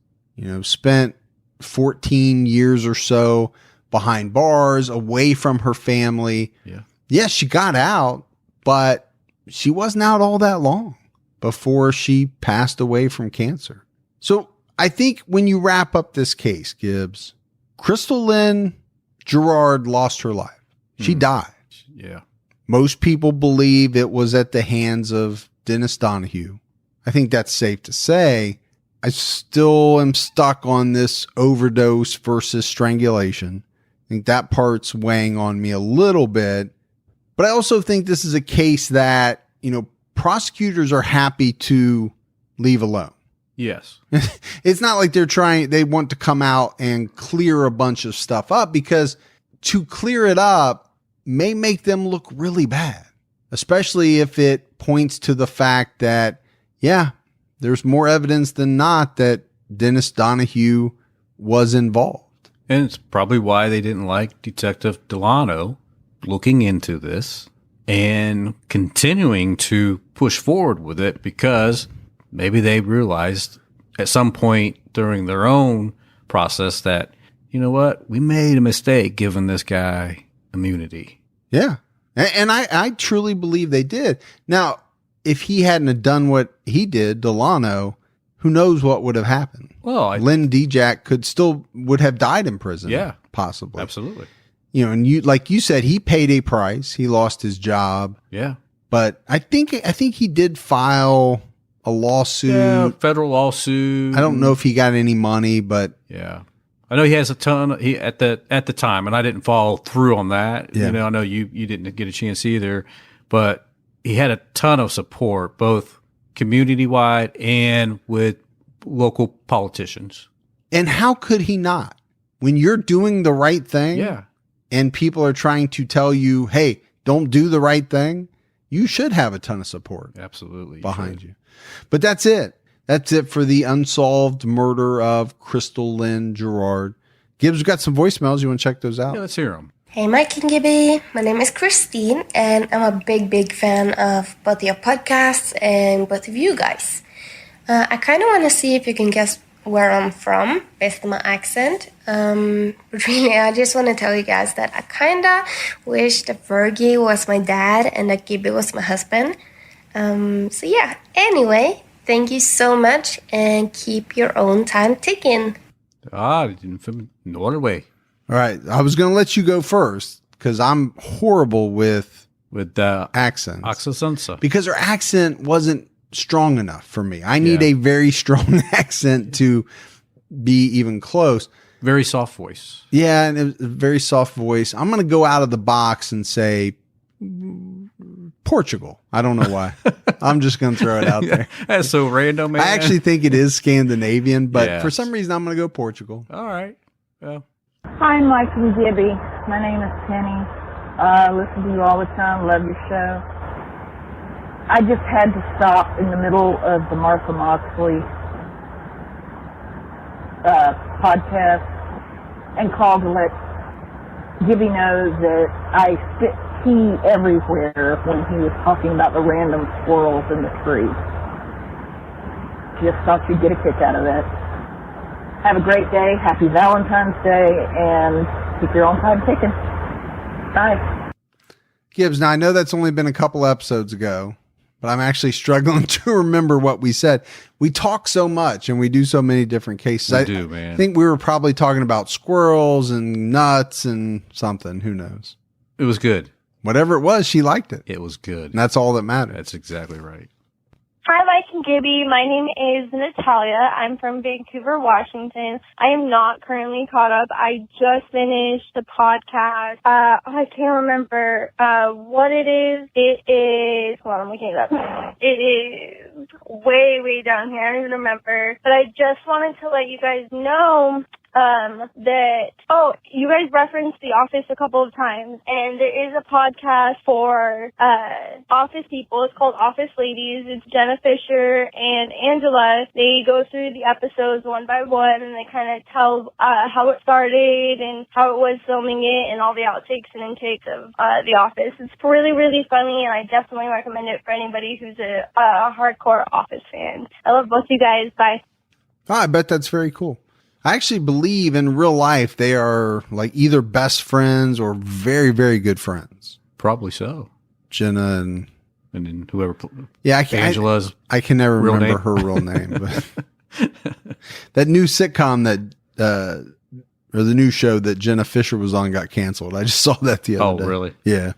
Spent 14 years or so behind bars, away from her family. Yeah. Yes, she got out, but she wasn't out all that long before she passed away from cancer. So I think when you wrap up this case, Gibbs, Crystallyn Girard lost her life. She died. Yeah. Most people believe it was at the hands of Dennis Donahue. I think that's safe to say. I still am stuck on this overdose versus strangulation. I think that part's weighing on me a little bit. But I also think this is a case that, prosecutors are happy to leave alone. Yes. It's not like they want to come out and clear a bunch of stuff up, because to clear it up may make them look really bad, especially if it points to the fact that, yeah, there's more evidence than not that Dennis Donahue was involved. And it's probably why they didn't like Detective Delano looking into this and continuing to push forward with it, because maybe they realized at some point during their own process that, you know what, we made a mistake giving this guy immunity. Yeah. And I truly believe they did. Now, if he hadn't have done what he did, Delano, who knows what would have happened? Well, Lynn Dejac would have died in prison. Yeah, possibly. Absolutely. And like you said, he paid a price. He lost his job. Yeah. But I think he did file a lawsuit. Yeah, federal lawsuit. I don't know if he got any money, but yeah, I know he has a ton. At the time, and I didn't follow through on that. Yeah. I know you didn't get a chance either, but he had a ton of support, both community wide and with local politicians. And how could he not? When you're doing the right thing, Yeah. and people are trying to tell you, hey, don't do the right thing, you should have a ton of support Absolutely. behind you. But that's it. That's it for the unsolved murder of Crystallyn Girard. Gibbs, we've got some voicemails. You want to check those out? Yeah, let's hear them. Hey, Mike and Gibby. My name is Christine, and I'm a big fan of both your podcasts and both of you guys. I kind of want to see if you can guess where I'm from based on my accent. But really, I just want to tell you guys that I kind of wish that Fergie was my dad and that Gibby was my husband. So yeah, anyway, thank you so much, and keep your own time ticking. From Norway. All right. I was going to let you go first because I'm horrible with accents. Accent. Because her accent wasn't strong enough for me. I need a very strong accent to be even close. Very soft voice. Yeah, and a very soft voice. I'm going to go out of the box and say Portugal. I don't know why. I'm just going to throw it out there. That's so random, man. I actually think it is Scandinavian, but for some reason I'm going to go Portugal. All right. Well. Hi, Mike and Gibby. My name is Penny. I listen to you all the time. Love your show. I just had to stop in the middle of the Martha Moxley podcast and call to let Gibby know that I spit tea everywhere when he was talking about the random squirrels in the tree. Just thought you'd get a kick out of that. Have a great day. Happy Valentine's Day, and keep your own time ticking. Bye. Gibbs, now I know that's only been a couple episodes ago, but I'm actually struggling to remember what we said. We talk so much and we do so many different cases. We do, man. I think we were probably talking about squirrels and nuts and something. Who knows? It was good. Whatever it was, she liked it. It was good. And that's all that matters. That's exactly right. Hi, Mike and Gibby. My name is Natalia. I'm from Vancouver, Washington. I am not currently caught up. I just finished the podcast. I can't remember what it is. It is, hold on, I'm looking it up. It is way down here. I don't even remember. But I just wanted to let you guys know you guys referenced The Office a couple of times, and there is a podcast for Office people. It's called Office Ladies. It's Jenna Fisher and Angela. They go through the episodes one by one, and they kind of tell how it started and how it was filming it and all the outtakes and intakes of The Office. It's really funny, and I definitely recommend it for anybody who's a hardcore Office fan. I love both you guys. Bye. I bet that's very cool. I actually believe in real life they are like either best friends or very, very good friends. Probably so. Jenna and then whoever. Yeah, Angela's. I can never remember her real name. But that new sitcom or the new show that Jenna Fisher was on got canceled. I just saw that the other day. Oh, really? Yeah.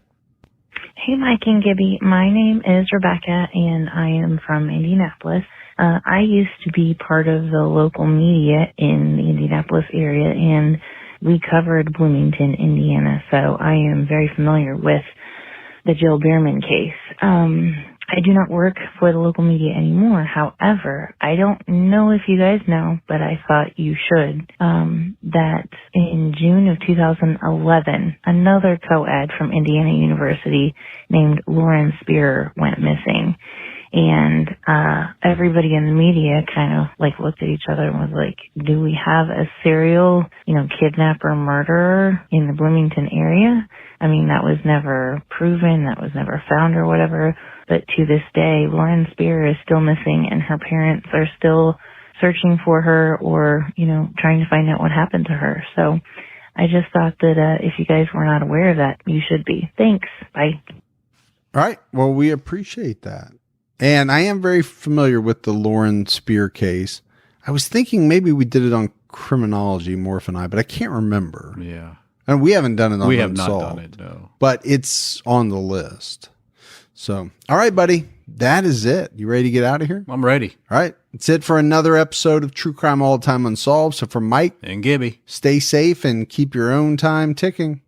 Hey, Mike and Gibby. My name is Rebecca, and I am from Indianapolis. I used to be part of the local media in the Indianapolis area, and we covered Bloomington, Indiana, so I am very familiar with the Jill Bierman case. I do not work for the local media anymore. However, I don't know if you guys know, but I thought you should, that in June of 2011, another co-ed from Indiana University named Lauren Spear went missing. And everybody in the media kind of like looked at each other and was like, do we have a serial, kidnapper murderer in the Bloomington area? I mean, that was never proven, that was never found or whatever. But to this day, Lauren Spear is still missing, and her parents are still searching for her or, trying to find out what happened to her. So I just thought that if you guys were not aware of that, you should be. Thanks. Bye. All right. Well, we appreciate that. And I am very familiar with the Lauren Spear case. I was thinking maybe we did it on Criminology, Morph and I, but I can't remember. Yeah. And we haven't done it on We have Unsolved, not done it, no. But it's on the list. So, all right, buddy. That is it. You ready to get out of here? I'm ready. All right. That's it for another episode of True Crime All the Time Unsolved. So for Mike and Gibby, stay safe and keep your own time ticking.